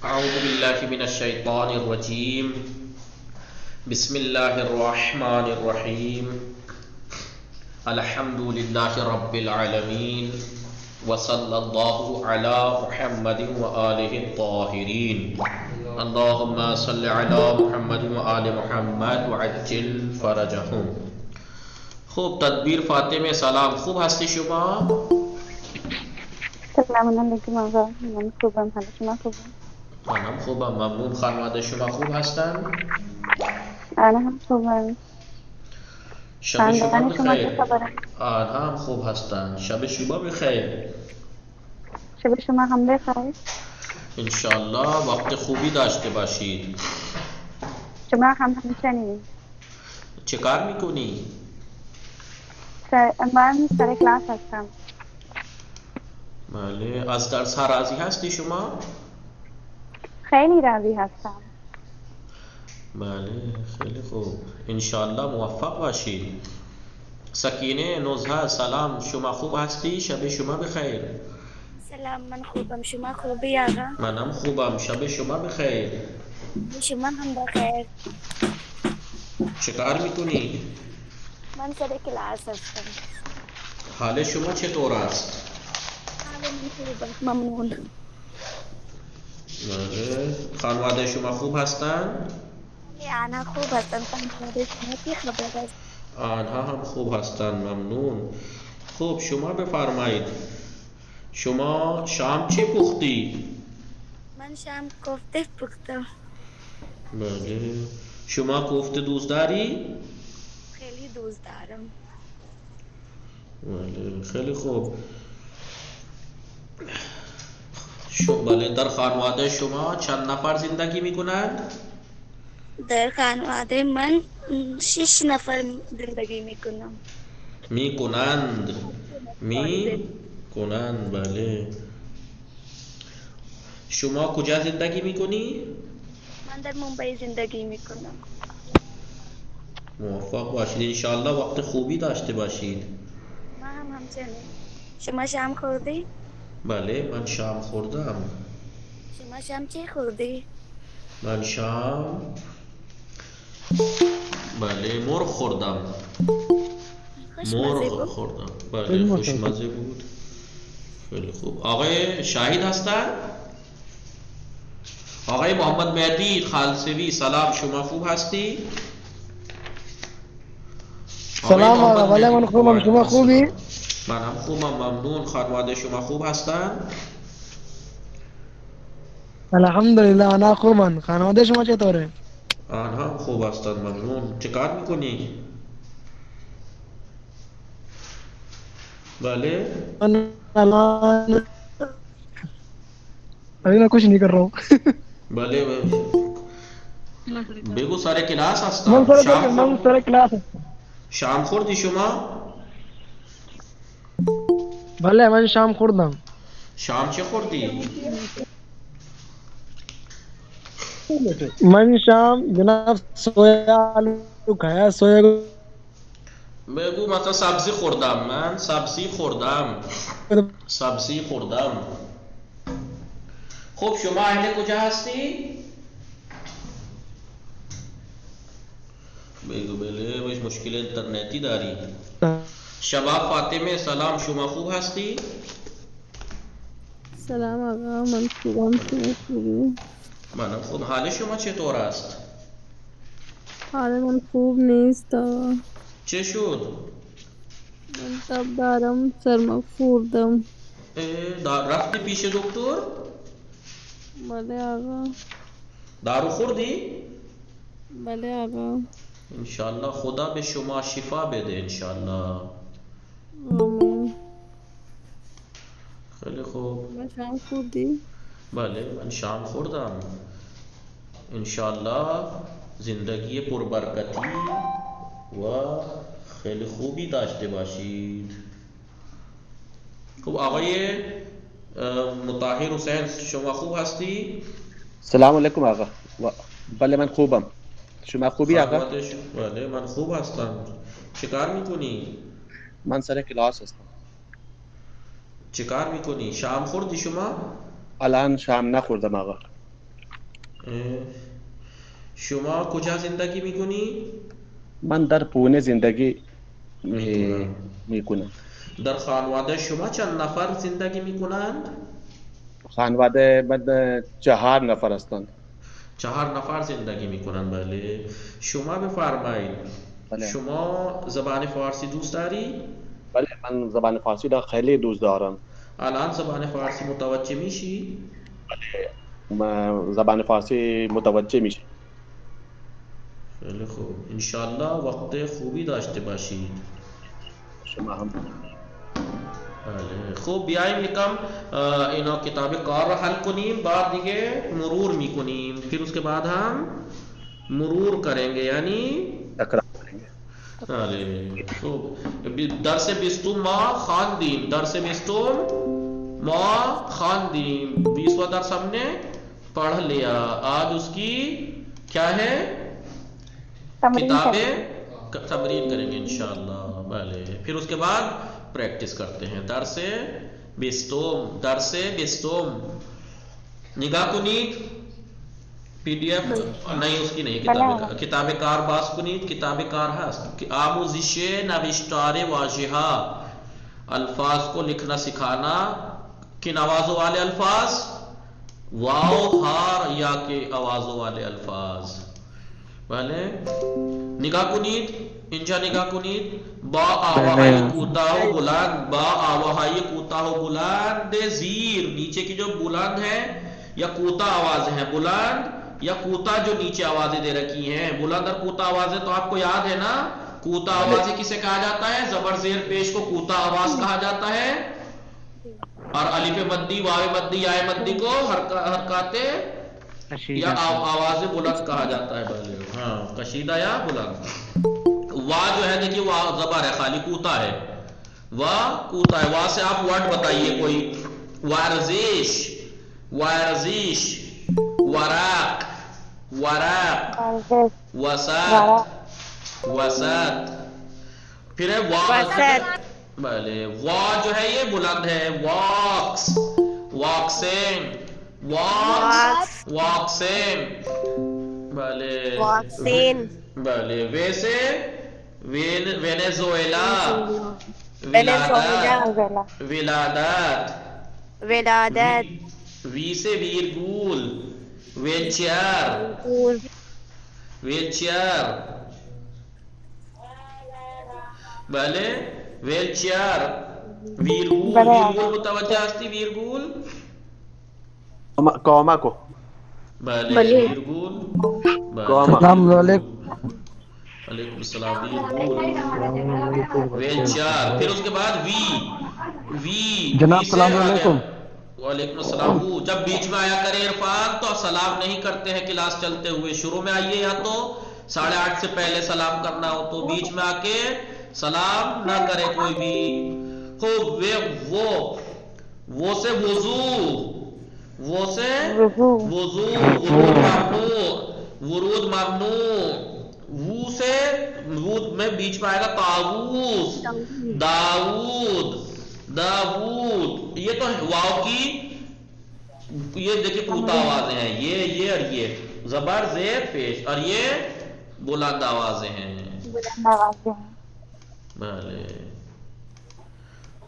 اعوذ باللہ من الشیطان الرجیم بسم اللہ الرحمن الرحیم الحمد للہ رب العالمین وصلی اللہ علی محمد وآلہ الطاہرین اللہم صلی علی محمد وآل محمد وعجل فرجہم. خوب تدبیر فاطمه سلام. خوب هستی شما؟ سلام علیکم آقا. من خوبم. حالا شما خوبم؟ منم خوبم ممنون. خانواده شما خوب هستن؟ آنها هم خوبم. شب شما خاندان شما چه بخیر. خبره؟ آنها هم خوب هستن. شب شما بخیر. شب شما هم بخیر. انشالله وقت خوبی داشته باشید. شما هم همچنین. چه کار میکنی؟ من سر کلاس هستم. بله. از درس ها راضی هستی شما؟ خیلی راضی هستم. بله خیلی خوب. انشالله موفق باشید. سکینه نزهه سلام. شما خوب هستی؟ شب شما بخیر. سلام، من خوبم. شما خوبی آقا؟ منم خوبم. شب شما بخیر. شما هم بخیر. چه کار میکنی؟ من سر کلاس هستم. حال شما چطور است؟ حال من خوبم ممنون. بله. خانواده شما خوب هستند؟ آنها خوب هستند. خانواده شما چه خبر است؟ آنها هم خوب هستند ممنون. خوب شما بفرمایید شما شام چی پختی؟ من شام کوفته پختم. بله. شما کوفته دوست داری؟ خیلی دوست دارم. بله خیلی خوب. بله در خانواده شما چند نفر زندگی میکنند؟ در خانواده من 6 نفر زندگی میکنم. میکنند. بله. شما کجا زندگی میکنی؟ من در ممبئی زندگی میکنم. موفق باشید. انشاءالله وقت خوبی داشته باشید. ما هم همچنین. شما شام خوردی؟ بله من شام خوردم. شما شام چی خوردی؟ من شام بله مرغ خوردم. خوشمزه بود؟ خوردم. بله خوشمزه بود. خیلی خوب. آقای شاهد هستن؟ آقای محمد مهدی خالصوی سلام. شما خوب هستی؟ سلام آقا. بله من خوبم. شما خوبی؟ من هم خوبم ممنون. خانواده شما خوب هستن؟ الحمدلله انا خوبم. خانواده شما چطوره؟ آنها هم خوب هستن ممنون. چه کار میکنی؟ بله. من الان ابھی میں کچھ نہیں کر رہا ہوں. بله بگو سر کلاس من هستم. سر کلاس هستم. شام خوردی شما؟ بله من شام خوردم. شام چه خوردی؟ من شام جناب سویا آلو کھایا. سویا بگو مثلا سبزی خوردم. من سبزی خوردم. خب شما اهل کجا هستی؟ بگو بله باش مشکل اینترنتی داری. شباب فاطمه سلام. شما خوب هستی؟ سلام آقا. من خوبم. شما خوبی؟ منم خوب. حال شما چطور است؟ حال من خوب نیست آقا. چه شد؟ من تب دارم. سرما خوردم. رفتی پیش دکتر؟ بله آقا. دارو خوردی؟ بله آقا. انشالله خدا به شما شفا بده انشالله. آمین. خیلی خوب. شما شام خوردی؟ بله من شام خوردم. انشالله زندگی پربرکتی و خیلی خوبی داشته باشید. خب آقای مطهر حسین شما خوب هستی؟ سلام علیکم آقا. بله من خوبم. شما خوبی آقا؟ بله من خوب هستم. چه کار میکنی؟ من سر کلاس هستم. چه کار میکنی؟ شام خوردی شما؟ الان شام نخوردم آقا. شما کجا زندگی میکنی؟ من در پونه زندگی میکنم. در خانواده شما چند نفر زندگی میکنند؟ خانواده من 4 نفر هستند. 4 نفر زندگی میکنند. بله. شما بفرمایید بله. شما زبان فارسی دوست داری؟ بله من زبان فارسی را خیلی دوست دارم. الان زبان فارسی متوجه میشی؟ من زبان فارسی متوجه میشه. خیلی خوب. انشالله وقت خوبی داشته باشید. شما هم. بله. خوب بیایم یکم اینا کتاب کار را حل کنیم، بعد دیگه مرور میکنیم، پھر اس کے بعد ہم مرور کریں گے یعنی تکرار کریں گے. بله. خوب. درس 20 ما خواندیم. درس 20 ما خواندیم. 20واں درس ہم نے پڑھ لیا. آج اس کی کیا ہے؟ کتابیں تمرین کریں گے انشاءاللہ. بله. پھر اس کے بعد پریکٹس کرتے ہیں. درس 20 درس 20 نگاه کنید. پی ڈی ایف نہیں، اس کی نہیں، کتاب کار باز کنید. کتاب کار هست. آموزش نوشتار واژه ها، الفاظ کو لکھنا سکھانا. کن آوازوں والے الفاظ؟ واو، ہار، یا کے آوازوں والے الفاظ. بله. نگاه کنید اینجا، نگاه کنید. با آواهای کوتاه و بلند، با آواهای کوتاه و بلند زیر، نیچے کی جو بلند ہے یا کوتاه آوازیں ہیں، بلند یا کوتاه جو نیچے آوازیں دے رکھی ہیں. بلند اور کوتاه آوازیں تو آپ کو یاد ہے نا. کوتاه آوازیں کسے کہا جاتا ہے؟ زبر زیر پیش کو کوتاه آواز کہا جاتا ہے. اور الف مدی، واو مدی، یا مدی کو حرکات یا آواز بلند کہا جاتا ہے. بھائی ہاں، کشیدہ یا بلند. وا جو ہے دیکھیے، وا زبر ہے، خالی کوتا ہے. وا کوتا ہے. وا سے آپ ورڈ بتائیے کوئی. ورزش، ورزش، وراق، وراق، وسط، وسط. پھر ہے وسط. بھلے. وا جو ہے یہ بلند ہے. Wax, waxing, wax, waxing. بھلے. واکسین. بھلے. ویسے وینیزویلا، وینیزویلا، ولادت، ولادت. ولادت. وی سے ویرگول، ویلچیئر، ویلچیئر. بھلے. ویلچیئر. ویرگول، ویرگول متوجہ ہستی، ویرگول. کوما کو. بھلے. ویرگول. السلام علیکم. وعلیکم السلام. ویرگول، ویلچیئر. پھر اس کے بعد وی، وی جناب وی سے السلام علیکم. وعلیکم السلام. جب بیچ میں آیا کرے عرفان تو سلام نہیں کرتے ہیں کلاس چلتے ہوئے. شروع میں آئیے یا تو 8:30 سے پہلے سلام کرنا ہو تو بیچ میں آ کے سلام نہ کرے کوئی بھی. خوب. وہ سے وضو، وہ سے وضو، ورود ممنوع، ورود ممنوع. وہ سے وود میں بیچ میں آئے گا طاووس، داؤد، داود. یہ تو واو کی یہ دیکھیں کوتا آوازیں ہیں. یہ اور یہ زبر زیر پیش، اور یہ بلند آوازیں ہیں. بھلے.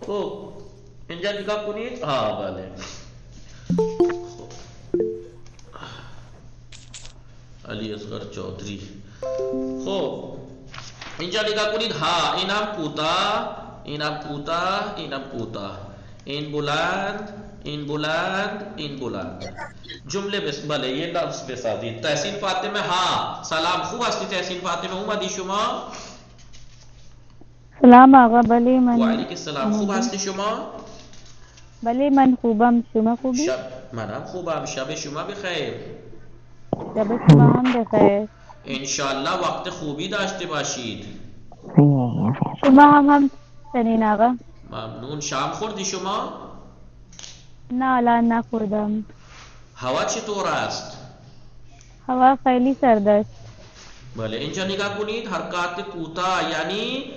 خوب. انجا نکاح کنید. ہاں بھلے. علی اصغر چودھری. خوب. اینجا نگاه کنید. ها اینم کوتاه، اینم کوتاه، اینم کوتاه. این بلند، این بلند، این بلند. جمله بس. بله. یه لفظ بسازید. تحسین فاطمه. ها سلام. خوب هستی تحسین فاطمه؟ اومدی شما؟ سلام آقا. بله من. وعلیکم السلام. خوب هستی شما؟ بله من خوبم. شما خوبی؟ منم خوبم. شب شما بخیر. شب شما هم بخیر. انشالله وقت خوبی داشته باشید. شما هم چنین آقا. ممنون. شام خوردی شما؟ نه الان نخوردم. هوا چطور است؟ هوا خیلی سرد است. بله. اینجا نگاه کنید. حرکات کوتاه یعنی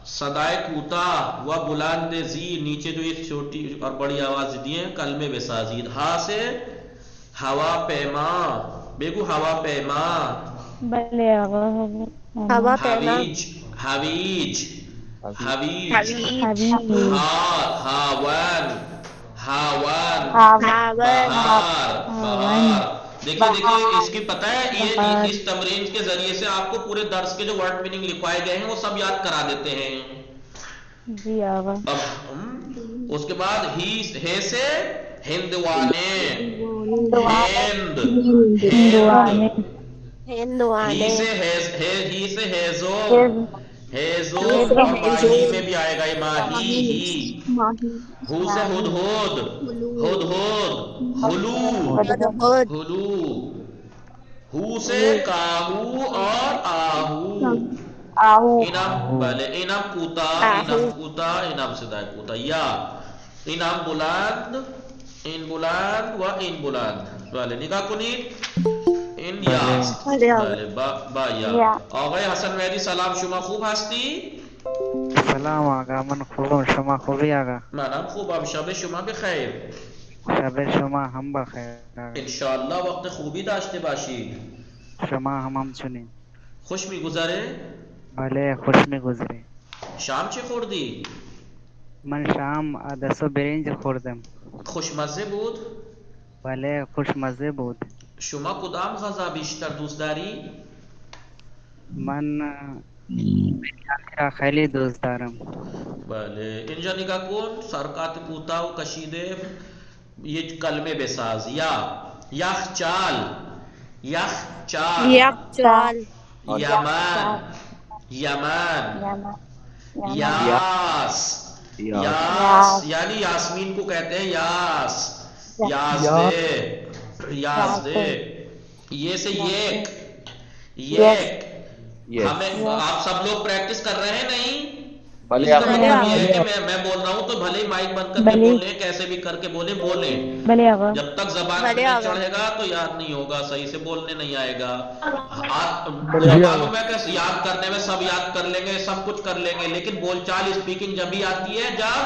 صدای کوتاه و بلند زیر، نیچے جو یہ چھوٹی اور بڑی آواز دی ہیں. کلمے بسازید. ہا سے ہوا پیما، بگو هواپیما. بله آقا. هواپیما. هویج. هویج. هویج. هاون. بہار. دیکھیے اس کی پتہ ہے یہ اس تمرین کے ذریعے سے آپ کو پورے درس کے جو ورڈ میننگ لکھوائے گئے ہیں وہ سب یاد کرا دیتے ہیں. جی آقا. اس کے بعد ہی سے ہندوانے. ہندوانے. ہی سے ہیزو. اور ماہی میں بھی آئے گا یہ ماہی. ہو سے ہدہد. ہلو. ہو سے کاہو اور آہو. انام بلے انام کوتا. انام صدای کوتا. یا انام بلند. ان بلند و ان بلند. بله نگاه کنید این یاست. بله با یا. آقای حسن مهدی سلام، شما خوب هستی؟ سلام آقا، من خوبم، شما خوبی آقا؟ منم خوبم. شب شما بخیر. شب شما هم بخیر آقا. انشاءالله وقت خوبی داشته باشید. شما هم همچنین. خوش میگذره؟ بله خوش میگذره. شام چی خوردی؟ من شام عدس و برنج خوردم. خوشمزه بود؟ بله خوشمزه بود. شما کدام غذا بیشتر دوست داری؟ من بریانی را خیلی دوست دارم. بله اینجا نگاه کن، سرکات کوتاه و کشیده یک کلمه بساز. یا یخچال. یخچال. یمن. یاس یعنی یاسمین کو کہتے ہیں. یازدے. یہ سے یک. ہمیں آپ سب لوگ پریکٹس کر رہے ہیں نہیں؟ اس کا مطلب یہ ہے کہ میں بول رہا ہوں تو بھلے ہی مائک بند کر کے بولیں، کیسے بھی کر کے بولیں. جب تک زبان پہ نہیں چڑھے گا تو یاد نہیں ہوگا، صحیح سے بولنے نہیں آئے گا. زبانوں میں کیسے یاد کرنے میں سب یاد کر لیں گے، سب کچھ کر لیں گے، لیکن بول چال اسپیکنگ جب بھی آتی ہے جب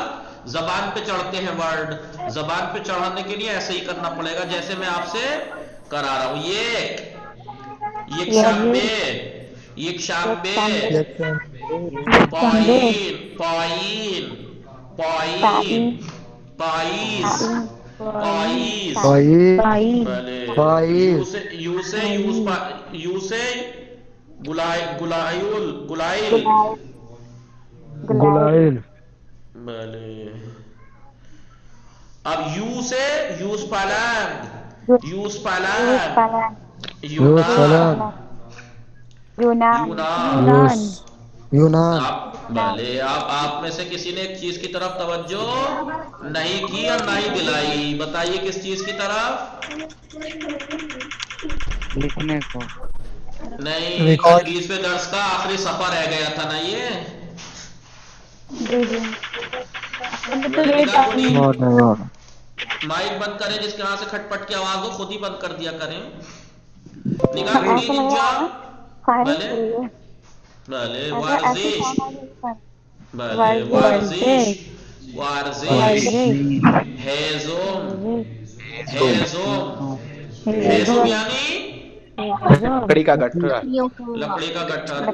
زبان پہ چڑھتے ہیں ورڈ. زبان پہ چڑھانے کے لیے ایسے ہی کرنا پڑے گا جیسے میں آپ سے کرا رہا ہوں. یک شنبه. پایین. پائیز. یو سے گلائل. بلے. اب یو سے یوز پالنگ. یونان. بھلے آپ میں سے کسی نے ایک چیز کی طرف توجہ نہیں کی اور نہ ہی دلائی. بتائیے کس چیز کی طرف؟ لکھنے کو نہیں. 21ویں درس کا آخری صفحہ رہ گیا تھا نا یہ. مائک بند کریں، جس کے ہاں سے کھٹ پٹ کی آواز ہو خود ہی بند کر دیا کریں. نگاہ کنی انجا. بھلے ورزش. ہیزم یعنی لکڑی کا گٹھر.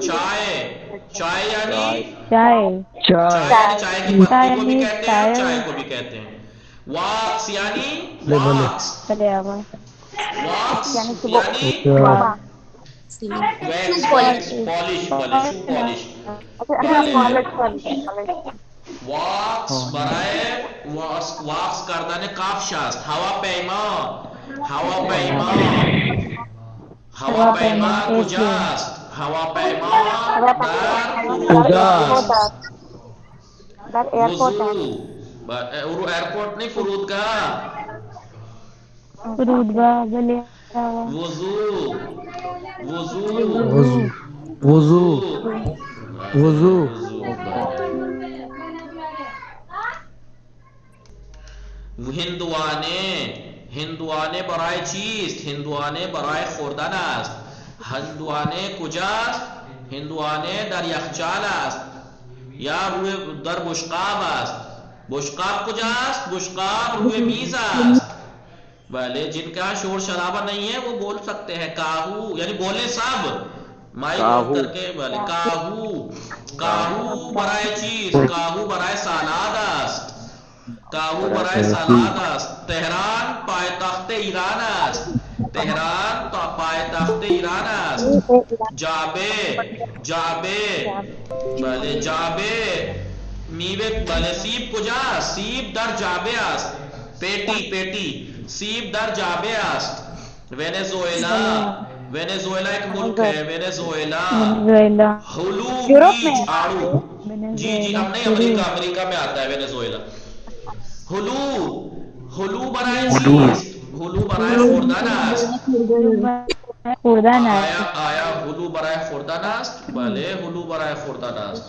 چائے یعنی چائے کی پتی کو بھی کہتے ہیں اور چائے کو بھی کہتے ہیں. واکس یعنی واکس یعنی ویکس پالش. واکس برائے واکس کردن کاف شاست. هواپیما کجاست؟ هواپیما در ایرپورٹ. ایرپورٹ نہیں، فرودگاہ. وضو. هندوانه برای چیست؟ هندوانه برای خوردن است. هندوانه کجاست؟ هندوانه در یخچال است یا در بشقاب است. بشقاب کجاست؟ بشقاب روی میز است. بھلے جن کا شور شرابہ نہیں ہے وہ بول سکتے ہیں کاہو، یعنی بولے سب مائک آن کر کے. بھلے کاہو، کاہو برای چیز، کاہو برای سالاد است، کاهو برای سالاد است. تهران پایتخت ایران است، تهران تا پایتخت ایران است. جابه، جابه، بله جابه میوه. بله سیب کجاست؟ سیب در جابه است. پیٹی، پیٹی، سیب در جابه است. ونیزوئلا، وینیزویلا ایک ملک ہے، وینیزویلا. ہلو بیچ آڑو، جی جی اب نہیں، امریکہ، امریکہ میں آتا ہے وینیزویلا. ہلو، ہلو برای چیز، ہلو برای خوردن است. خوردن آیا آیا ہلو برای خوردن است. بله هلو برای خوردن است.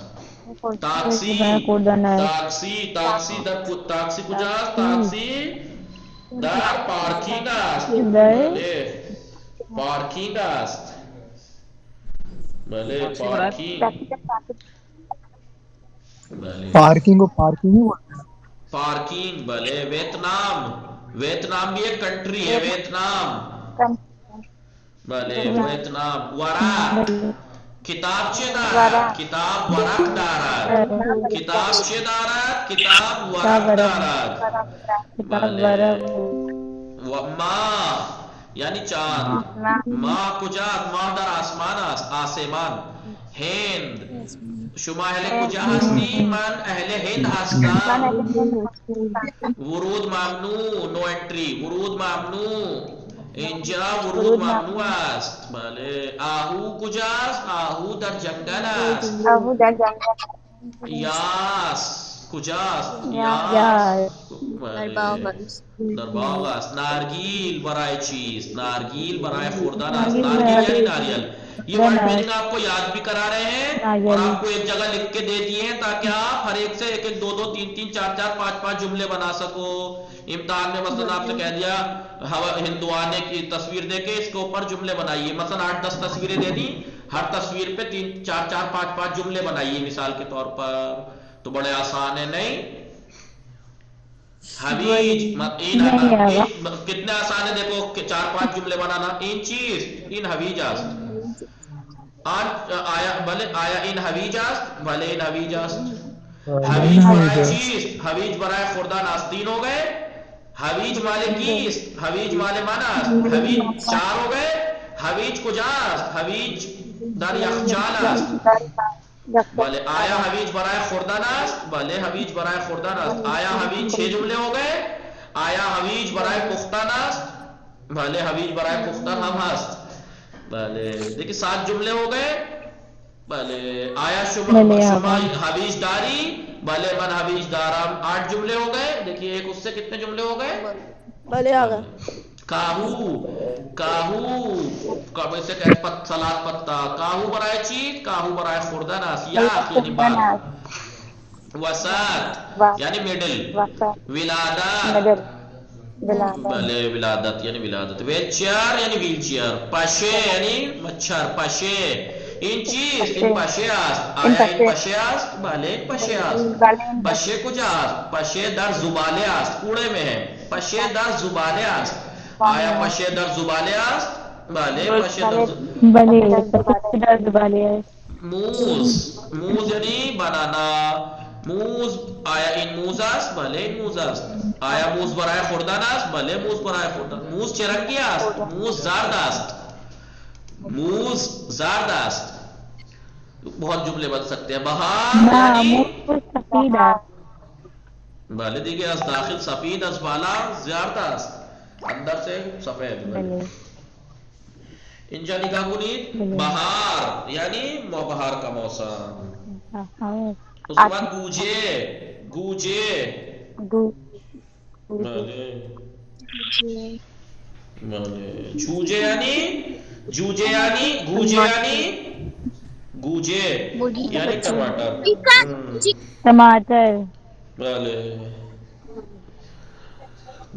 تاکسی، تاکسی، تاکسی در تاکسی کجاست؟ تاکسی در پارکینگ است. بله پارکینگ است. بله پارکینگ. بله پارکنگ کو پارکنگ ہی بولتے ہیں. پارکینگ. بھلے ویتنام، ویتنام بھی ایک کنٹری ہے، ویتنام. بھلے ویتنام. ورق، کتاب چه دارد؟ کتاب ورق دارد. کتاب چه دارد؟ کتاب ورق دارد. بھلے ماہ یعنی چاند، ماہ کجاست؟ ماہ در آسمان است، آسمان. هند، شما اهل کجا هستی؟ من اهل هند هستم. ورود ممنوع، نو انٹری، ورود ممنوع. اینجا ورود ممنوع است. بله آهو کجاست؟ آهو در جنگل است. یاس کجاست؟ یاس در باغ است. نارگیل برای چیز، نارگیل برای خوردن است. نارگیل یعنی ناریل. یہ ورڈ میننگ آپ کو یاد بھی کرا رہے ہیں اور آپ کو ایک جگہ لکھ کے دے دیے ہیں تاکہ آپ ہر ایک سے ایک ایک، دو دو، تین تین، چار چار، پانچ پانچ جملے بنا سکو. امتحان میں مثلا آپ سے کہہ دیا ہندوانے کی تصویر دے کے اس کے اوپر جملے بنائیے، مثلا 8-10 تصویریں دے دی، ہر تصویر پہ 3 4 4 5 5 جملے بنائیے مثال کے طور پر. تو بڑے آسان ہے نہیں؟ حویج کتنے آسان ہے دیکھو، 4-5 جملے بنانا. ان چیز، ان حویج است. آیا بھلے آیا این حویج است. بھلے این حویج است. حویج برای چیز، حویج برای خوردن است. 3 ہو گئے. حویج مال کیست؟ حویج مال من است. حویج 4 ہو گئے. حویج کجاست؟ حویج در یخچال است. بھلے آیا حویج برای خوردن است. بھلے حویج برای خوردن است. آیا حویج 6 جملے ہو گئے. آیا حویج برای پختن است. بھلے حویج برای پختن ہم است. بھلے دیکھیں 7 جملے ہو گئے. بھلے آیا شما حویج داری. بھلے من حویج دارم. 8 جملے ہو گئے. دیکھیے ایک اس سے کتنے جملے ہو گئے؟ بھلے آگا. کاہو، کاہو سے کہ سلاد پتا. کاہو برای چیز، کاہو برای خوردن است. یاخ یعنی بار. وسط یعنی میڈل. ولادت، بھلے ولادت یعنی ولادت. ویل چیئر یعنی ویل چیئر. پشے یعنی مچھر، پشے. این چیز، این پشه است. آیا این پشه است؟ بله این پشه است. پشه کجا است؟ پشه در زباله است، کوڑے میں ہے. پشه در زباله است. آیا پشه در زباله است؟ بله پشه در زباله است. موز، موز یعنی بنانا. موز، آیا این موز است؟ بله این موز است. آیا موز برای خوردن است؟ بله موز برای خوردن. موز چه رنگی است؟ موز زرد است. موز زرد است. بہت جملے بن سکتے ہیں. بہار یعنی سفید است. بله دیگه از داخل سفید، از بالا زرد است، اندر سے سفید. اینجا نگاه کنید. بهار یعنی بهار کا موسم. اس کے بعد گوجه، گوجه. بله بله. جوجه یعنی، جوجه یعنی، گوجه یعنی، گوجه یعنی ٹماٹر. ٹماٹر. بله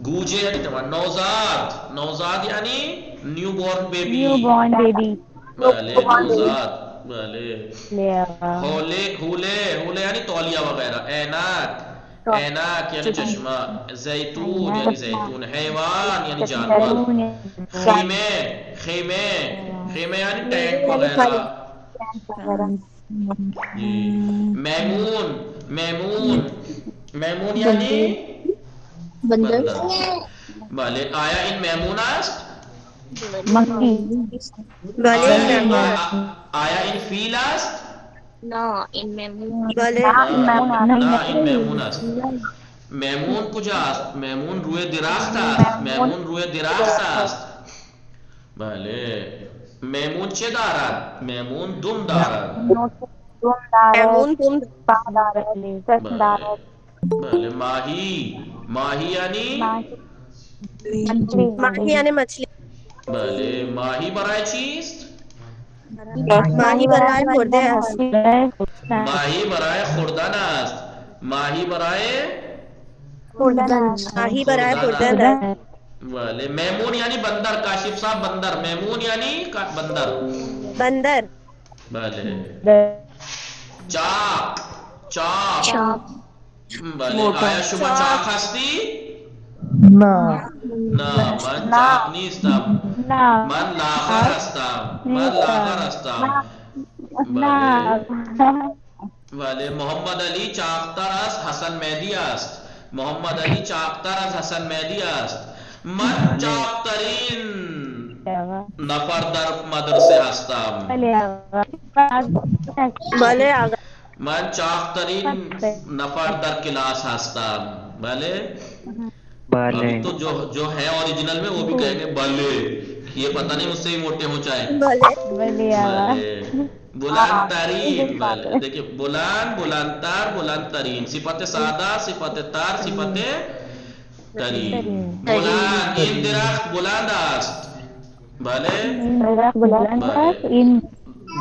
گوجه یعنی ٹماٹر. نوزاد، نوزاد یعنی new born baby. New born baby. بله نوزاد. بله. حوله، حوله، حوله یعنی تولیہ وغیرہ. اینک، عینک یعنی چشمہ، زیتون یعنی زیتون، حیوان یعنی جانور، خیمے خیمے خیمے یعنی ٹینٹ وغیرہ، جی میمون میمون میمون یعنی بندر، بله آیا این میمون است؟ monkey, آیا این فیل است؟ نه این میمون نه این میمون است. میمون کجاست؟ میمون روی درخت است. میمون روی درخت است. بله میمون چه دارد؟ میمون دم دارد. بله ماهی ماهی یعنی ماهی یعنی مچھلی، بله ماهی برای چیست؟ ماهی برای خورده است، ماهی برای خوردن است. ماهی برای ماهی برای خوردن است. بله میمون یعنی بندر، کاشف صاحب بندر، میمون یعنی بندر، بندر، بله چاق چاق، بله آیا شما چاق هستی؟ نه نه من چاق نیستم، من لاغر هستم، من لاغر هستم. بله بله محمد علی چاقتر از حسن مهدی است. محمد علی چاقتر از حسن مهدی است. من چاقترین نفر در مدرسه هستم. بله آقا، من چاقترین نفر در کلاس هستم. بله ابھی تو جو ہے اوریجنل میں وہ بھی کہیں گے بلے، یہ پتہ نہیں مجھ سے ہی موٹے ہو جائیں. بلے بلند ترین، بلے دیکھیں بلند بلند تر بلند ترین، صفت سادہ صفت تر صفت ترین. بلند این درخت بلند است. بله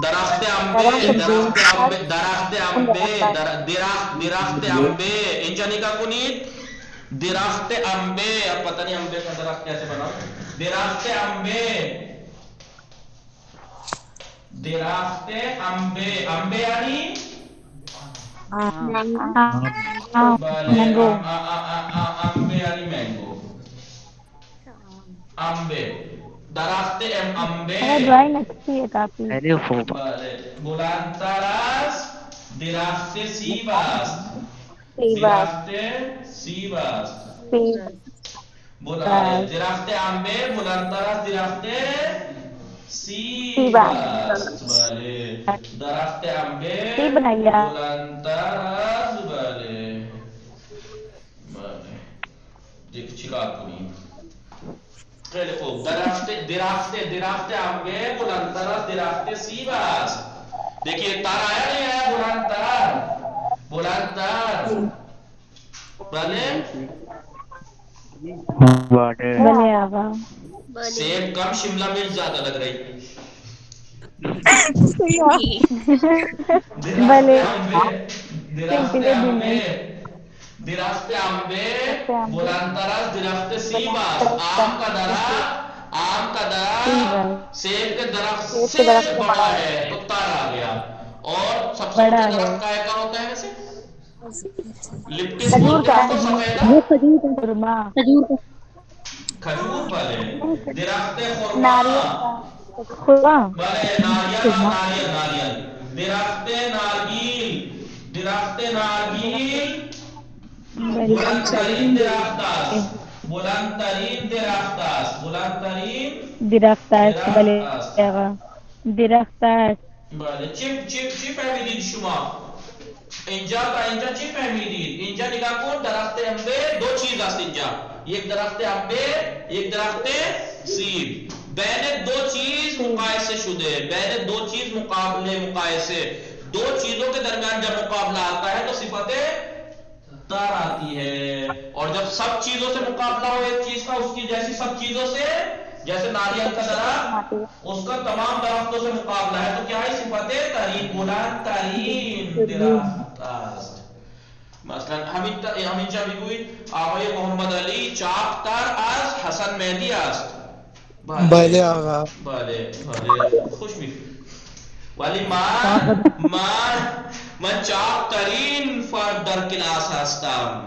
درخت انبه درخت انبه درخت انبه درخت انبه اینجا نگاه کنید، درخت انبه. اب پتہ نہیں انبے کا درخت کیسے بناؤں. درخت انبے درخت انبے، انبے یعنی mango, انبے یعنی مینگو، انبے درخت انبے. ڈرائنگ اچھی ہے کافی. بلند تر از درخت سیب است. درخت سیب است. درخت انبه بلندتر از درخت سیب است. بله درخت انبه بلندتر از بله بله دیگه چیکار کنیم؟ خیلی خوب. درخت انبه بلندتر از درخت سیب است. دیکھیے تر آیا نہیں ہے، بلندتر بلندتر. بله بلے آقا. سیب کم شملہ مرچ زیادہ لگ رہی. بلے درخت انبے بلندتر از درخت سیب است. آم کا درخت سیب کے درخت سے بڑا ہے تو تر آ گیا. اور سب سے بڑا درخت کا ہوتا ہے ویسے لپٹے پھول کا تو سفید کھجور. بلے درخت خرما، بلے ناریل ناریل. درخت نارگیل درخت نارگیل بلند ترین درخت است. بلند ترین درخت است. بلند ترین درخت است. بلے آقا درخت است. بله چی فهمیدید شما؟ اینجا تا اینجا چی فهمیدید؟ اینجا نگاه کن، درخت انبه دو چیز است اینجا، یک درخت انبه یک درخت سیب. بین دو چیز مقایسه شده، بین دو چیز مقابله مقایسه، دو چیزوں کے درمیان جب مقابلہ آتا ہے تو صفت تر آتی ہے. اور جب سب چیزوں سے مقابلہ ہو ایک چیز کا، اس کی جیسی سب چیزوں سے، جیسے ناریل کا درخت اس کا تمام درختوں سے مقابلہ ہے تو کیا ہے؟ صفت ترین بلند ترین درخت است. مثلا همینجا میگوید آقای محمد علی چاقتر از حسن مهدی است. بله آقا. بله خوش میگوید. ولی من چاقترین فرد در کلاس هستم.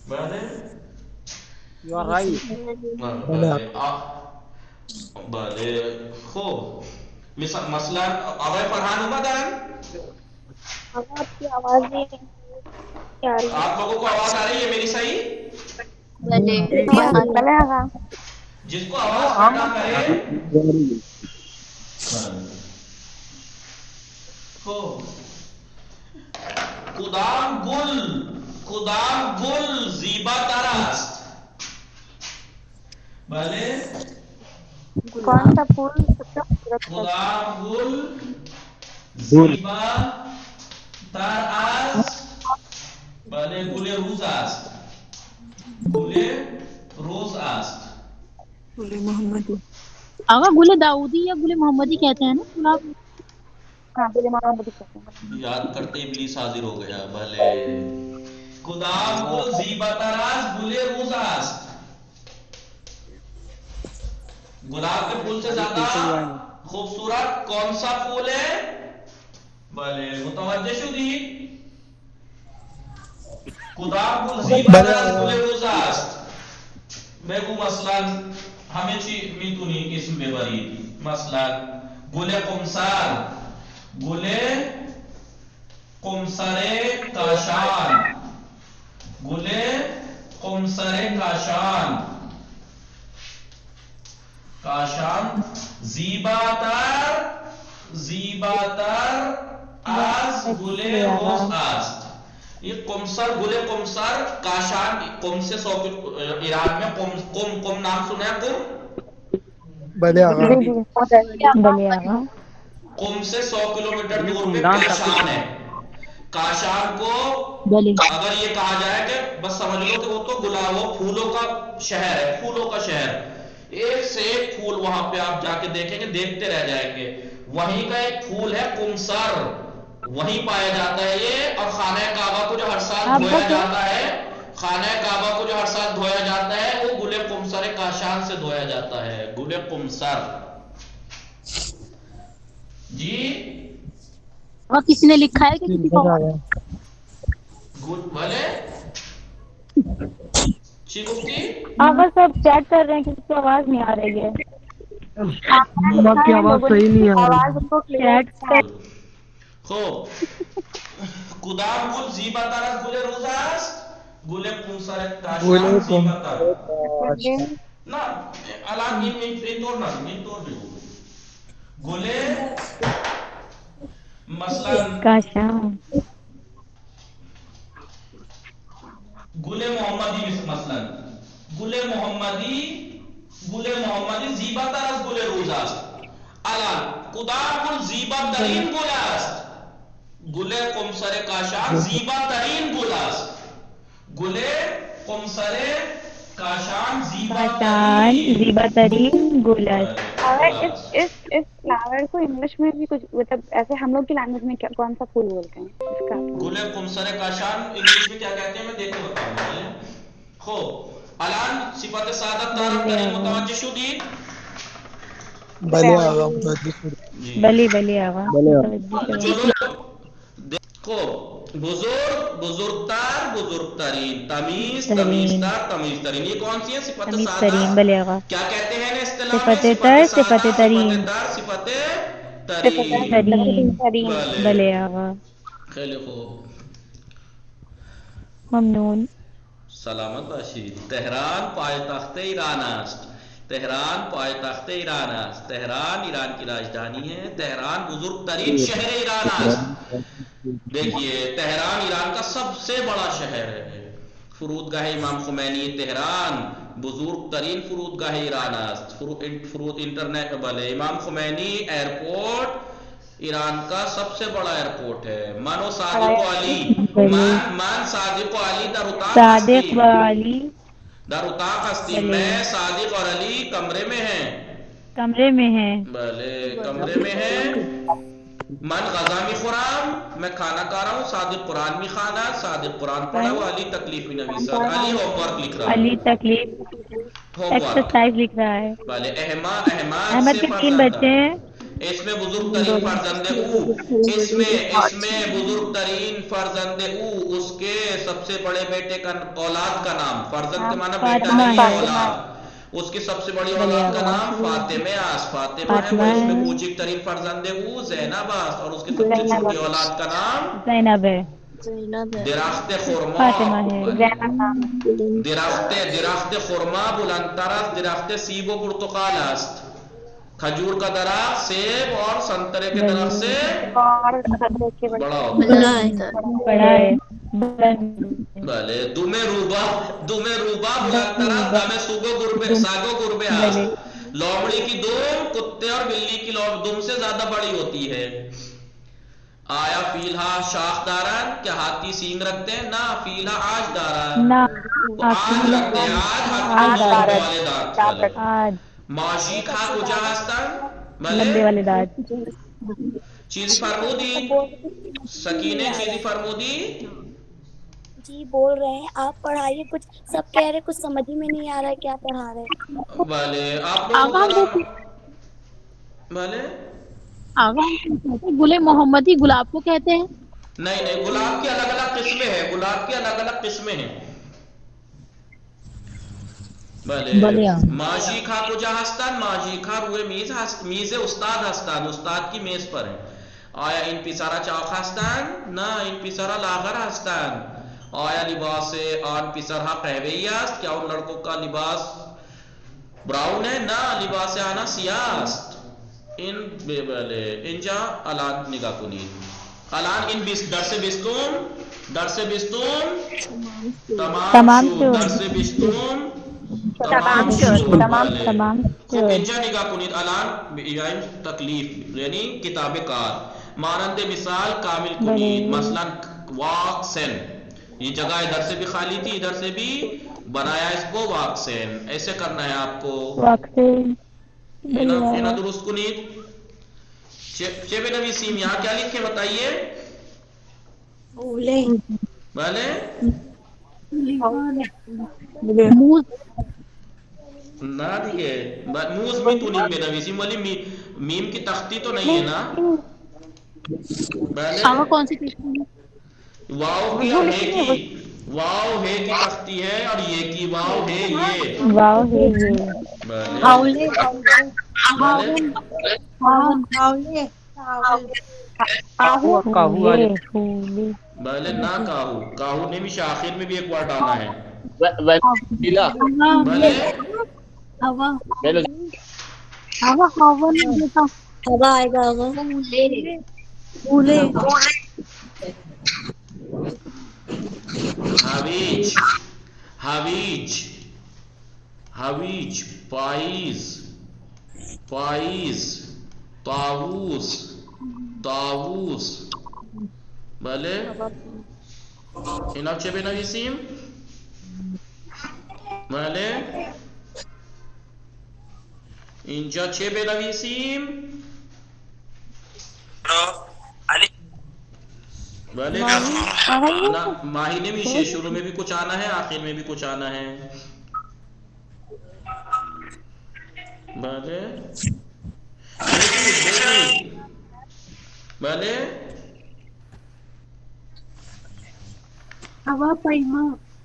بله You are right. بله خوب مثلا آقای فرحان اومدن؟ آپ کی آواز نہیں آ رہی. آپ لوگوں کو آواز آ رہی ہے میری صحیح؟ بلے آقا. جس کو آواز پڑھنا کرے خوب کدام گل زیبا تر است. بله کون سا پھول سب سے خوبصورت ہے؟ کدام گل زیبا تر است. بله گل روز است. گل روز است. آقا گل داؤدی یا گل محمدی کہتے ہیں نا گلاب. ہاں بولے محمد کہتے ہیں. یاد کرتے ابلیس حاضر ہو گیا. بھلے کدام گل زیبا تر است گل روز است. گلاب کے پھول سے زیادہ خوبصورت کون سا پھول ہے؟ بھلے متوجہ شدی. کدام گل زیبا تر است گل روز است. بگو مثلا همه چی میتونی اسم ببری. مثلا گل قمصر، گل قمصر کاشان، گل قمصر کاشان. کاشان زیباتر از گل روز است. یہ قمصر گل قمصر کاشان قم سے 100 ایران میں قم نام سنا ہے. قم بلے آقا. بلے آقا. قم سے 100 کلومیٹر دور پہ کاشان ہے. کاشان کو بلے اگر یہ کہا جائے کہ بس سمجھ لو کہ وہ تو گلابوں پھولوں کا شہر ہے. پھولوں کا شہر. ایک سے ایک پھول وہاں پہ آپ جا کے دیکھیں گے دیکھتے رہ جائیں گے. وہیں کا ایک پھول ہے قمصر. وہیں پایا جاتا ہے یہ. اور خانہ کعبہ کو جو ہر سال دھویا جاتا ہے وہ گل قمصر کاشان سے دھویا جاتا ہے. گل قمصر جی. اور کسی نے لکھا ہے کہ کسی کو بھلے چی گفتی. آقا سب چیک کر رہے ہیں کسی کو آواز نہیں آ رہی ہے. آپ کی آواز صحیح نہیں آ رہی. آواز ان کو کلیئر چیک خوب کدام گل زیبا تر است گل روز است. گل قمصر کاشان زیبا تر. نه الان اینطور بگو. گل مثلا کاشان گل محمدی مثلا گل محمدی زیبا تر از گل روز است. الان کدام گل زیبا ترین گل است. گل قمصر کاشان زیبا ترین گل است. گل قمصر کاشان زیبا ترین گل است. اور اس فلاور کو انگلش میں بھی کچھ مطلب ایسے ہم لوگ کی لینگویج میں کون سا پھول بولتے ہیں اس کا؟ گل قمصر کاشان انگلش میں کیا کہتے ہیں میں دیکھ کے بتاؤں گا. خوب الان صفت سعادت تعارف کریں. متوجہ شدید. بلے آقا متوجہ شدی. بلی آقا. چلو خوب بزرگتر بزرگترین، تمیز تمیزتر تمیزترین. یہ کون سی ہے؟ صفت سادہ. بلی آقا. کیا کہتے ہیں اصطلاح میں؟ صفت تر، صفت ترین. صفت ترین. بلے آقا. خیلی خوب. ممنون. سلامت باشید. تهران پایتخت ایران است. تهران پایتخت ایران است. تهران ایران کی راجدھانی ہے. تهران بزرگترین شہر ایران است. دیکھیے تہران ایران کا سب سے بڑا شہر ہے. فرودگاہ امام خمینی تہران بزرگ ترین فرودگاہ ایران است. فرود انٹرنیٹ بلے امام خمینی ایئرپورٹ ایران کا سب سے بڑا ایئرپورٹ ہے. مانو صادق و علی مان صادق و علی در اتاق ہستی. میں صادق اور علی کمرے میں ہیں. بلے کمرے میں ہیں. من غذا می خورم میں کھانا کھا رہا ہوں. صادق قرآن می خواند. صادق قرآن پڑھا ہوا. علی تکلیف می نویسد. علی ہوم ورک لکھ رہا ہے. ایکسرسائز لکھ رہا ہے. بلے احمد کے 3 بچے ہیں. اس میں بزرگ ترین فرزند او، اس میں بزرگ ترین فرزند او، اس کے سب سے بڑے بیٹے کا اولاد کا نام، فرزند کے معنی بیٹا نہیں ہے، اولاد، اس کی سب سے بڑی اولاد کا نام فاطمہ است، فاطمہ ہے وہ، اس میں کوچک ترین فرزند او زینب است، اور اس کی سب سے چھوٹی اولاد کا نام زینب ہے، درخت خرما، فاطمہ ہے، درخت خرما بلندتر است، درخت سیب و پرتقال است، کھجور کا درخت سیب اور سنترے کے درخت سے اور سبزے کے بڑا ہوتا ہے۔ بڑا ہے، بلے دم روبا بلندتر است، دم ساگو گربے است، لومڑی کی دم کتے اور بلی کی دم سے زیادہ بڑی ہوتی ہے۔ آیا فیلہا شاخ دارن، کیا ہاتھی سینگ رکھتے ہیں؟ نہ، فیلہا آج دارن، تو آج رکھتے ہیں، آج لمبے والے دانت، آج ماشی کھا کجا ہستن، لمبے والے دانت، چیزی فرمودی، سکینے چیزی فرمودی، جی بول رہے ہیں، آپ پڑھائیے، کچھ سب کہہ رہے، کچھ سمجھ ہی میں نہیں آ رہا ہے کیا پڑھا رہے۔ بھلے آپ لوگ بھلے گلے محمدی گلاب کو کہتے ہیں؟ نہیں، گلاب کی الگ الگ قسمیں ہیں، گلاب کی الگ الگ قسمیں ہیں۔ بھلے ماشی کھا کجا ہستن، ماشی کھا روئے میز استاد ہستن، استاد کی میز پر ہے۔ آیا ان پیسارا چاق ہستن، نہ ان پیسارا لاغر ہستن۔ آیا لباس آن پیسرہا قہوہی است، کیا ان لڑکوں کا لباس براؤن ہے؟ نہ، لباس آنا سیاہ است۔ انجا الان نگاہ کنید، الان ان درس بستون تمام شد، درس بستون تمام شد، خب اینجا نگاه کنید، الان یعنی تکلیف یعنی کتاب کار، مانند مثال کامل کنید، مثلا واکسن، یہ جگہ ادھر سے بھی خالی تھی، ادھر سے بھی بنایا اس کو واکسن، ایسے کرنا ہے آپ کو، اینا درست کنید۔ شیب نبی سیم یہاں کیا لکھے بتائیے؟ بھلے نہ دیکھے موز بھی تو نہیں میں نویسی والی میم کی تختی تو نہیں ہے نا، آگا کون سی واو کی اور ہے کی، واو ہے کی تختی ہے اور یہ کی واو ہے یہ، واو ہے یہ، بھلے نہ کاہو نے بھی آخر میں بھی ایک بار ڈالا ہے، بھلے ہوا آئے گا، حویج، پائیز، طاووس، بھلے اناب چبے نویسیم، بھلے اینجا چبے نویسیم، بھلے ماہی نے بھی شروع میں بھی کچھ آنا ہے، آخر میں بھی کچھ آنا ہے، بھلے بھلے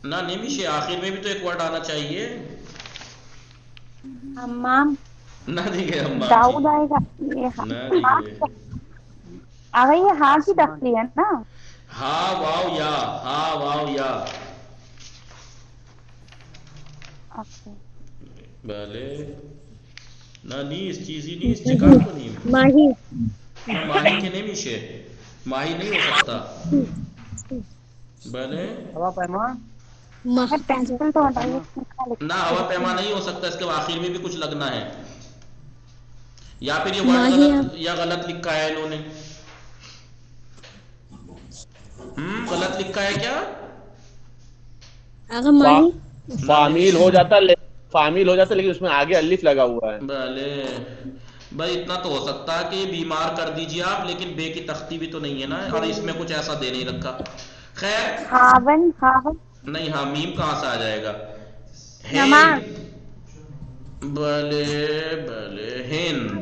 نہ نمیشے آخر میں بھی تو ایک ورڈ آنا چاہیے، نہ دیکھے داؤد آئے گا، نہ دیکھے آگا یہ ہاں کی تختی ہے نا، ہاں واو یا، بھلے نہ نیس چیزی نیس چکار کو نہیں، ماہی، نہ ماہی کے نمیشے، ماہی نہیں ہو سکتا، بھلے ہوا پیمان، پینسل تو ہٹائیے، نہ ہوا پیما نہیں ہو سکتا، اس کے آخر میں بھی کچھ لگنا ہے، یا پھر یہ ورڈ غلط لکھا ہے انہوں نے، غلط لکھا ہے کیا؟ فامیل ہو جاتا لیکن اس میں آگے الف لگا ہوا ہے، بھلے بھائی اتنا تو ہو سکتا ہے کہ بیمار کر دیجئے آپ، لیکن بے کی تختی بھی تو نہیں ہے نا، اور اس میں کچھ ایسا دے نہیں رکھا، خیر نہیں، ہاں میم کہاں سے آ جائے گا، ہند، بھلے ہند،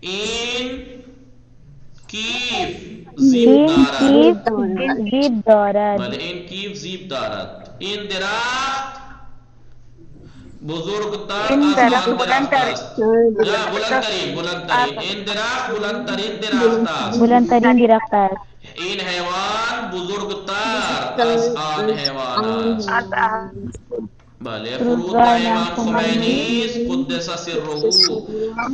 این کیف این زیب دارد. کیف زیب دارد. بله این کیف زیب دارد. این درخت بزرگتر این از درخت آن درخت بلندتر. است. یا بلندترین این درخت بلندترین درخت است. بلندترین درخت است. این حیوان بزرگتر از آن حیوان است. بله فرودگاه امام خمینی است قدس سره.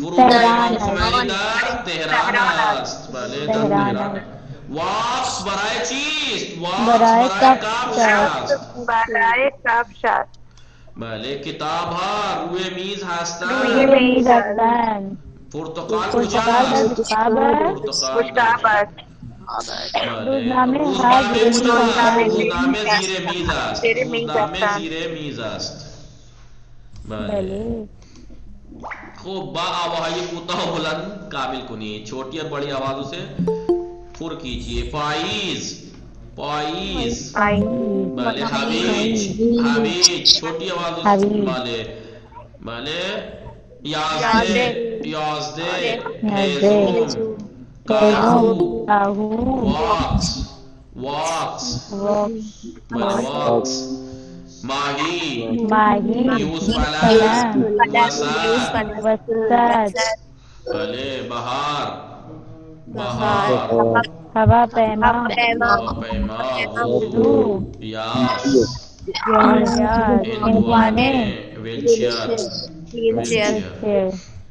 فرودگاه امام خمینی در تهران است. بله در تهران. واقف برای چیست؟ واقف برای برای کفش کفش است. برای کفش است. بله کتاب ها روی میز روی هستند. میز هستند. پرتقال پرتقال کجاست؟ در کتاب است. پرتقال کتاب است. بله روزنامه روزنامه هست. کجاست؟ روزنامه زیر میز است. زیر میز روزنامه است. زیر میز است. بله بله. خوب با آواز کوتاه و بلند کامل کنیے. چھوٹی اور بڑی آوازوں سے پر کیجیے. پائیز پائیز. بله حویج حویج. چھوٹی آوازوں سے بله بله. یازده یازده. ہیزم کاهو. Wax wax. بله واکس. ماهی ماهی یوسفلک وسط. وسط. بله بهار بهار. هواپیما هواپیما. روح یاس عنوانه ویلچیر.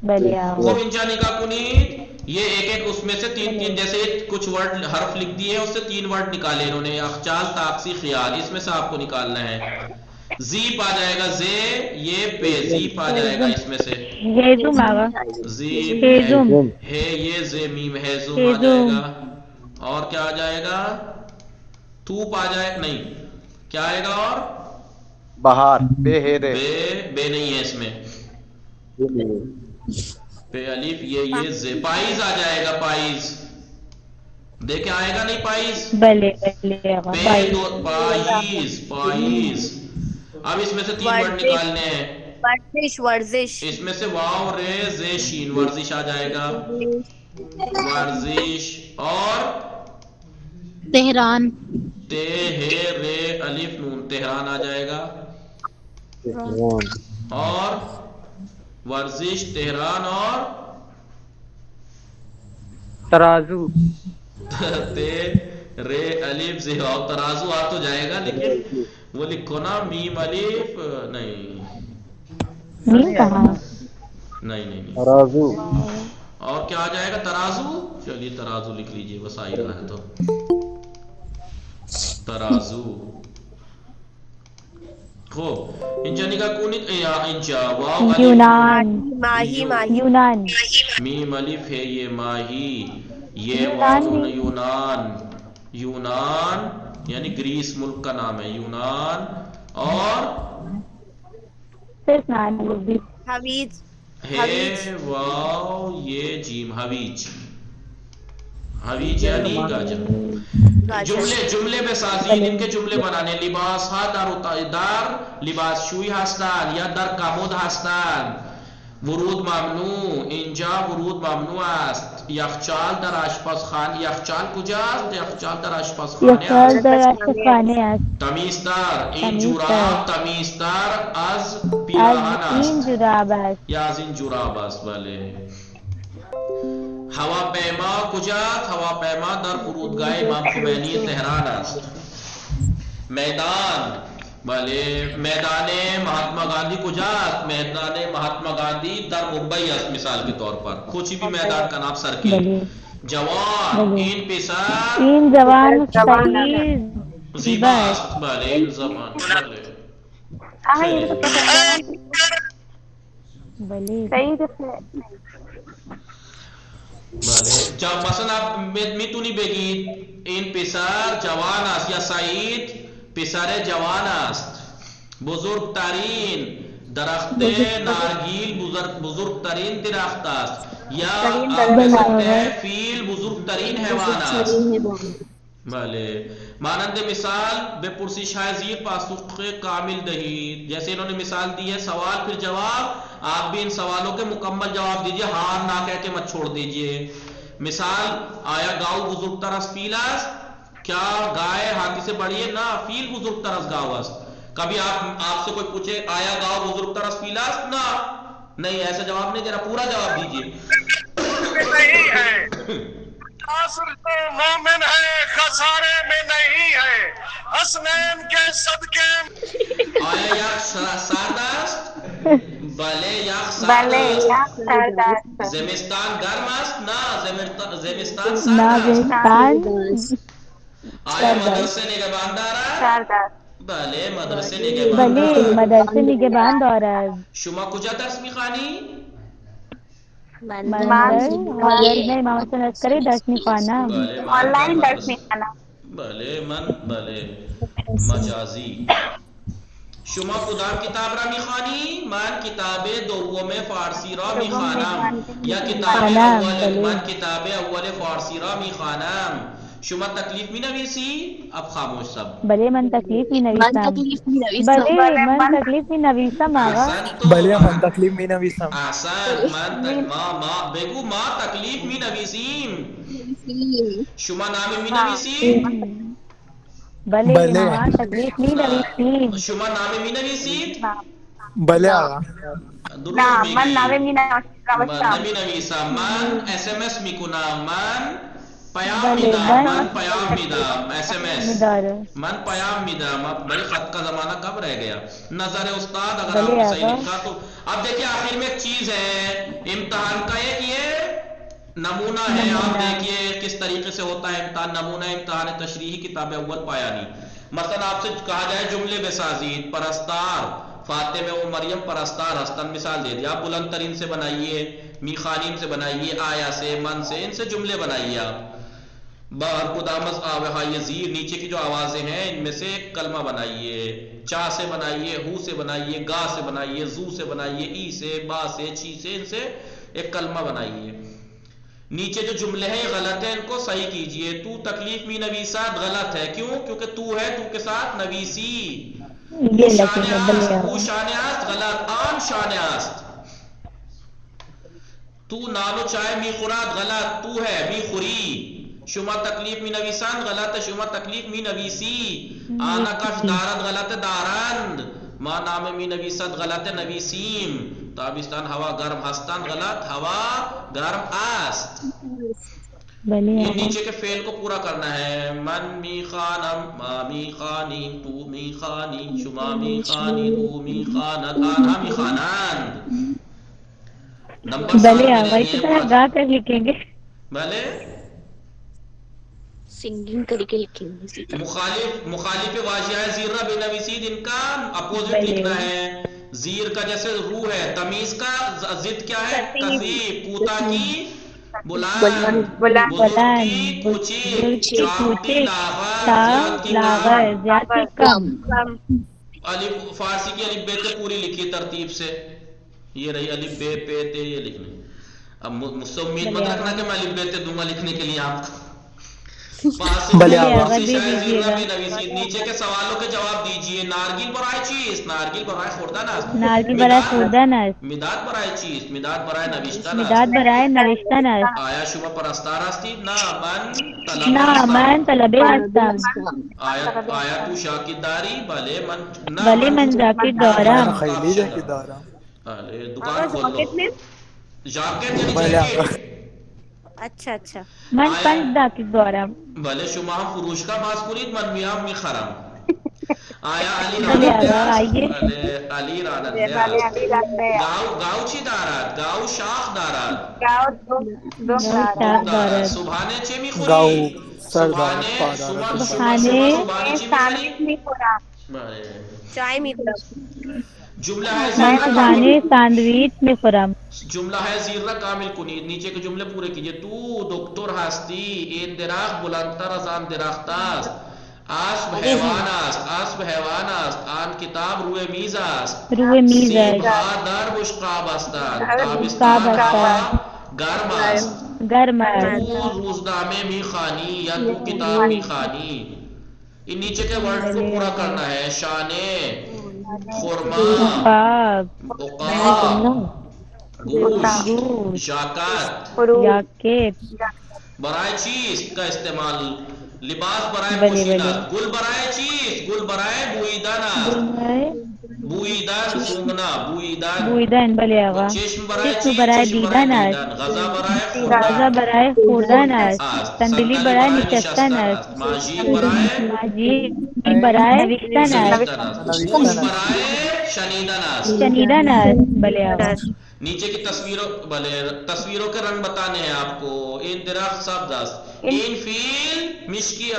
بله خوب انشاء نکاح کنید. یہ ایک ایک اس میں سے تین تین جیسے کچھ ورڈ حرف لکھ دیے اس سے تین ورڈ نکالے انہوں نے. اخچال تاقسی خیال اس میں سے آپ کو نکالنا ہے. زیپ آ جائے گا زے یہ پہ زیپ آ جائے گا اس میں سے. ہیزم آگا زیپ ہیزم ہے یہ زے میم ہیزم آ جائے گا. اور کیا آ جائے گا؟ تھوپ آ جائے نہیں کیا آئے گا؟ اور بہار بے ہیرے بے نہیں ہے اس میں. پہ الف یہ زے. پائیز آ جائے گا پائیز. دیکھیں آئے گا نہیں pious. Balle Balle pious pious. اب اس میں سے تین ورڈ نکالنے ہیں. ورزش ورزش. اس میں سے واو رے زے شین ورزش آ جائے گا. ورزش. اور تہران تے ہے رے الف نون تہران آ جائے گا. اور ورزش تہران. اور ترازو. تے رے الف زے واو ترازو آ تو جائے گا لیکن وہ لکھو نا میم الف نہیں نہیں کہا نہیں. ترازو. اور کیا آ جائے گا؟ ترازو. چلیے ترازو لکھ لیجئے بس آ ہی رہا ہے تو. ترازو. خوب انچا نکا کونی انچا واو الف یونان ماہی ماہی. یونان میم الف ہے یہ ماہی. یہ واو یونان. یونان یعنی گریس ملک کا نام ہے یونان. اور حویج ہے واو یہ جیم حویج. حویج یعنی گاجر. جملے میں سازی ان کے جمله بنانے. لباس ها در لباس شوی هستند یا در کمد هستند. ورود ممنوع. اینجا ورود ممنوع است. یخچال در آشپزخانه. یخچال کجاست؟ یخچال در آشپزخانه است. تمیزتر. این جوراب تمیزتر از پیراهن است. این جراب است. یا از این جوراب است. بله. هواپیما کجاست؟ هواپیما در فرودگاه امام خمینی تهران است. میدان. بله میدان مہاتما گاندھی کجاست؟ میدان مہاتما گاندھی در ممبئی است مثال کے طور پر. کوئی بھی میدان کا نام سرکل. جوان. این پسر. این جوان صحیح زیباست. بله این زبان. بله بله بله. مثلا میتونی بگید این پسر جوان است یا سعید پسر جوان است. بزرگترین درخت نارگیل بزرگترین درخت است. یا آپ کہہ سکتے ہیں فیل بزرگترین حیوان است. بله. مانند مثال به پرسش های زیر پاسخ کامل دهید. جیسے انہوں نے مثال دی ہے سوال پھر جواب آپ بھی ان سوالوں کے مکمل جواب دیجئے، ہاں نہ کہہ کے مت چھوڑ دیجئے. مثال آیا گاؤ بزرگ ترس پیلاس، کیا گائے ہاتھی سے بڑی ہے؟ نہ، فیل بزرگ ترس گاؤ است. کبھی آپ سے کوئی پوچھے آیا گاؤ بزرگ ترس پیلاس؟ نہ، نہیں، ایسا جواب نہیں دینا، پورا جواب دیجئے. نہیں ہے کافر تو مومن ہے، خسارے میں نہیں ہے، حسنین کے صدقے. آیا یک سرد است؟ بله یک سرد بله است. یک سرد است. زمستان گرم است؟ نه، زمستان نا سرد است. زمستان آیا مدرسه نگهبان دارد؟ سرد است. بله مدرسه نگهبان بله دارد. مدرسه نگهبان دارد. شما کجا درس میخوانی؟ من حاضرین امام حسین عسکری درس میخوانم. بله من آنلاین در درس میخوانم. بله مجازی. شما کدام کتاب را میخوانی؟ من کتاب دوم فارسی را میخوانم. یا کتاب اول، من کتاب اول فارسی را میخوانم. شما تکلیف می نویسی؟ اب خاموش سب. بله من تکلیف می نویسم. بله من تکلیف می نویسم آقا. بله من تکلیف می نویسم. احسن، ما بگو ما تکلیف می نویسیم. شما نام می نویسید؟ بله ما تکلیف می نویسیم. شما نام می نویسید؟ بله آقا. نه من نام می نویسم. من SMS می کنم. من پیام میدم. من پیام میدم. SMS من پیام میدم. اب بڑی خط کا زمانہ کب رہ گیا؟ نظر استاد اگر آپ نے صحیح لکھا تو. اب دیکھیں آخر میں ایک چیز ہے، امتحان کا ایک یہ نمونہ ہے. آپ دیکھیے کس طریقے سے ہوتا ہے امتحان. نمونہ امتحان تشریحی کتاب اول پایانی. مثلا آپ سے کہا جائے جملے بسازید، پرستار فاطمہ و مریم پرستار ہستن، مثال دے دیا. آپ بلند ترین سے بنائیے، میخانیم سے بنائیے، آیا سے، من سے، ان سے جملے بنائیے. آپ بار قدامت آوہا یزیر، نیچے کی جو آوازیں ہیں ان میں سے ایک کلمہ بنائیے. چا سے بنائیے، ہو سے بنائیے، گا سے بنائیے، زو سے بنائیے، ای سے، با سے، چی سے، ان سے ایک کلمہ بنائیے. نیچے جو جملے ہیں غلط ہیں، ان کو صحیح کیجئے. تو تکلیف می نویسات غلط ہے. کیوں؟ کیونکہ تو ہے، تو کے ساتھ نویسی. او شان است غلط. آن شان است. تو نالو چائے می خوراد غلط. تو ہے می خوری. شما تکلیف می نویسان غلط ہے. شما تکلیف می نویسی. آنا کش دارد غلط ہے، دارند. ما نام می نویسد غلط ہے، نویسیم. تابستان ہوا گرم ہستان غلط، ہوا گرم است. یہ نیچے کے فعل کو پورا کرنا ہے. من می خانم، ما می خانیم، تو می خانی، شما می خانی، تو می خاند، آنها می خانند. نمبر 7 میں دیکھیے. گا کر لکھیں گے. بھلے سنگنگ کر کے لکھیں گے. مخالف واجیہ زیر را بنویسید. ان کا اپوزٹ لکھنا ہے. زیر کا جیسے روح ہے، تمیز کا ضد کیا ہے؟ کثیف. کوتا کی بلند، بزرگ کی کوچک، چاہتی لاغر، زیادتی کم. الف فارسی کی الف بے تے پوری لکھی ترتیب سے. یہ رہی الف بے پے تے، یہ لکھنی. اب مجھ سے امید مت رکھنا کہ میں الف بے تے دوں گا لکھنے کے لیے آپ کو. نیچے کے سوالوں کے جواب دیجئے. نارگل برائے چیز، نارگل برائے خوردنست. نارگل برائے خوردنست. مداد برائے چیز، مداد برائے نوشتنست. مداد برائے نوشتنست. آیا شما پرستار هستید؟ نه من طلبه هستم. آیا تو شاکر داری؟ بله من جاکٹ دارم. خیلی جاکٹ دارم. بله دکان کھول دو. جاکٹ یعنی جیکٹ. اچھا من 5 جاکٹ دارم. بله شما هم فروشگاه باز کنید، من میام میخرم. آیا علی بله راننده آقا است؟ آیه. بله علی راننده است. گاو چی دارد؟ گاو شاخ دارد. شاخ دارد. صبحانه چه میخوری؟ گاو سر دارد، صبحانه پا دارد. صبحانه چی میخوری؟ چائے میخورم. جمله ہے من صبحانه ساندویچ میخورم. جمله ہے زیر را کامل کنید. نیچے کے جملے پورے کیجئے. تو دکتر هستی. این درخت بلندتر از آن درخت است. اسب حیوان است. اسب حیوان است. آن کتاب روی میز است. روی میز است. سیب‌ها در بشقاب هستند. تابستان هوا گرم است. گرم است. تو روزنامه میخوانی یا تو کتاب میخوانی. ان نیچے کے ورڈ کو پورا کرنا ہے. شانے، خرما عقاب عقاب گوشت شاکات یاقوت برائے چیز کا استعمال لباس برائے بلے پوشیدہ گل برائے چیز گل برائے بوئیدان بوئیدان سونگنا بوئیدان بویدن بلے آقا چشم برائے چشم چیز برائے چشم دیدن برائے است دیدن غذا برائے غذا خوردن برائے خوردن است است صندلی برائے نشستن است ماجی برائے ماجی برائے نوشتن است نوشتن است گوش برائے شنیدن است شنیدن است بلے آقا نیچے کی تصویروں کے رنگ بتانے ہیں آپ کو این درخت سبز است این فیل مشکی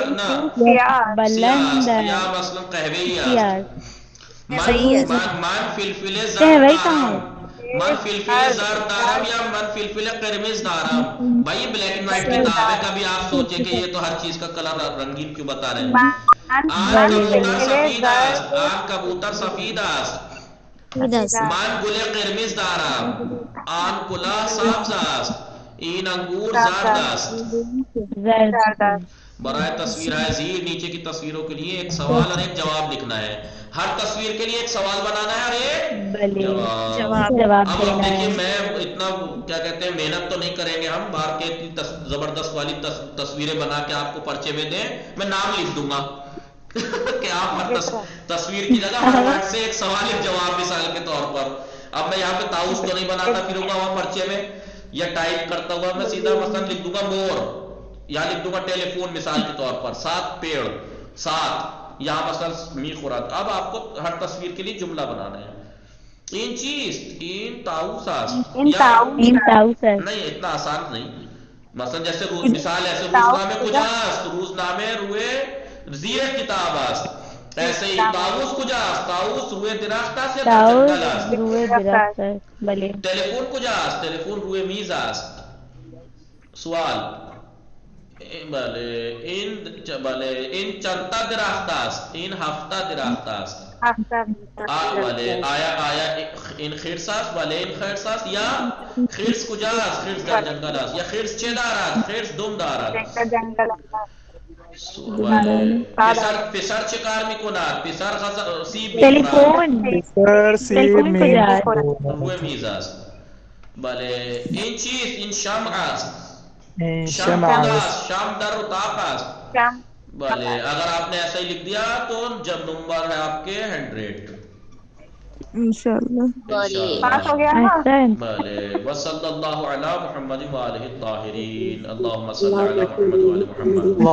بلند سیاہ مثلا قہوه‌ای است من فلفل زرد قهوه‌ای کہاں دارم من فلفل زرد دارم یا من فلفل قرمز دارم بھائی یہ بلیک اینڈ وائٹ کتاب ہے کبھی آپ سوچیں کہ یہ تو ہر چیز کا کلر رنگین کیوں بتا رہے ہیں آن کبوتر سفید است آن کبوتر سفید است من گل قرمز دارم آن کلاه سبز است این انگور زرد است زرد برائے تصویر ہے زیر نیچے کی تصویروں کے لیے ایک سوال اور ایک جواب لکھنا ہے ہر تصویر کے لیے ایک سوال بنانا ہے اور ایک جواب اب دینا دیکھیے ہے میں اتنا کیا کہتے ہیں محنت تو نہیں کریں گے ہم باہر کے اتنی زبردست والی تصویریں بنا کے آپ کو پرچے میں دیں میں نام لکھ دوں گا کہ آپ ہر تصویر کی جگہ ہر ورڈ سے ایک سوال ایک جواب مثال کے طور پر اب میں یہاں پہ طاؤس تو نہیں بناتا پھروں گا وہاں پرچے میں یا ٹائپ کرتا ہوا میں سیدھا مثلا لکھ دوں گا مور یا لکھ دوں گا ٹیلی فون مثال کے طور پر 7 پیڑ 7 یہاں مثلا می خوراک اب آپ کو ہر تصویر کے لیے جملہ بنانا ہے این چیز این طاؤس نہیں اتنا آسان نہیں مثلا جیسے مثال ایسے روزنامے کجاست روزنامے روئے زیر کتاب است ایسے ہی طاؤس کجاست طاؤس روئے درخت است یا در جنگل است روئے درخت است بلے ٹیلیفون کجاست ٹیلیفون روئے میز است سوال بله این چندتا درخت است این 7 درخت است بله آیا این خرس است بله این خرس است یا خرس کجاست خرس در جنگل است یا خرس چه دارد خرس دم دارد پسر چه کار میکند پسر سیب تلفون کجاست روی میز است بله این چیست این شمع است شام در اتاق است بله اگر آپ نے ایسا ہی لکھ دیا تو جب نمبر ہے آپ کے 100 انشاءاللہ پاس ہو گیا نا بله وصلی اللہ علی محمد و آلہ الطاہرین اللہم صلی علی محمد و آل محمد